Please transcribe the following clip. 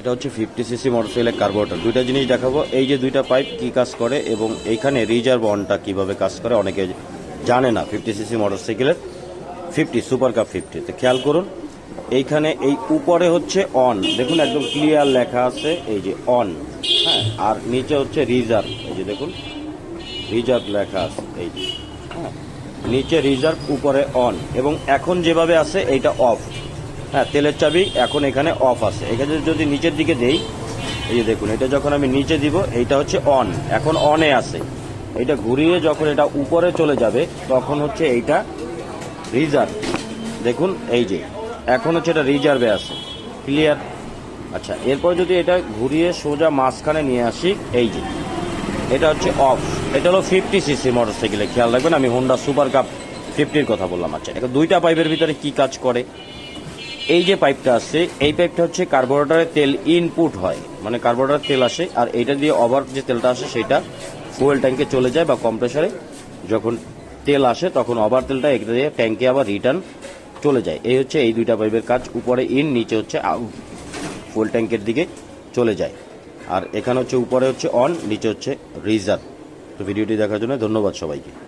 এটা হচ্ছে 50 সিসি মোটরসাইকেলের কার্বোরেটর। দুইটা জিনিস দেখাবো, এই যে দুইটা পাইপ কি কাজ করে এবং এইখানে রিজার্ভ অনটা কিভাবে কাজ করে অনেকে জানে না। 50 সিসি মোটরসাইকেলের 50 সুপার কাপ 50 তো খেয়াল করুন, এইখানে এই উপরে হচ্ছে অন, দেখুন একদম ক্লিয়ার লেখা আছে এই যে অন, হ্যাঁ, আর নিচে হচ্ছে রিজার্ভ, এই যে দেখুন রিজার্ভ লেখা আছে এই যে, হ্যাঁ, নিচে রিজার্ভ উপরে অন, এবং এখন যেভাবে আছে এইটা অফ। হ্যাঁ, তেলের চাবি এখন এখানে অফ আছে। এখানে যদি নিচের দিকে দেই, এই যে দেখুন এটা যখন আমি নিচে দিব এইটা হচ্ছে অন, এখন অনে আছে। এইটা ঘুরিয়ে যখন এটা উপরে চলে যাবে তখন হচ্ছে এইটা রিজার্ভ। দেখুন এই যে এখন হচ্ছে এটা রিজার্ভে আছে, ক্লিয়ার। আচ্ছা, এরপর যদি এটা ঘুরিয়ে সোজা মাঝখানে নিয়ে আসি, এই যে এটা হচ্ছে অফ। এটা হলো 50 সিসি মোটরসাইকেলে, খেয়াল রাখবেন আমি হোন্ডা সুপার কাপ 50-র কথা বললাম। আচ্ছা, এটা দুইটা পাইপের ভিতরে কি কাজ করে, এই যে পাইপটা আছে এই পাইপটা হচ্ছে কার্বোরেটরে তেল ইনপুট হয়, মানে কার্বোরেটর তেল আসে, আর এইটা দিয়ে ওভার যে তেলটা আসে সেটা ফুয়েল ট্যাঙ্কে চলে যায় বা কম্প্রেসারে যখন তেল আসে তখন ওভার তেলটা এটা দিয়ে ট্যাঙ্কে আবার রিটার্ন চলে যায়। এই হচ্ছে এই দুইটা পাইপের কাজ, উপরে ইন, নিচে হচ্ছে আউট, ফুয়েল ট্যাঙ্কের দিকে চলে যায়। আর এখানে হচ্ছে উপরে হচ্ছে অন, নিচে হচ্ছে রিজার্ভ। তো ভিডিওটি দেখার জন্য ধন্যবাদ সবাইকে।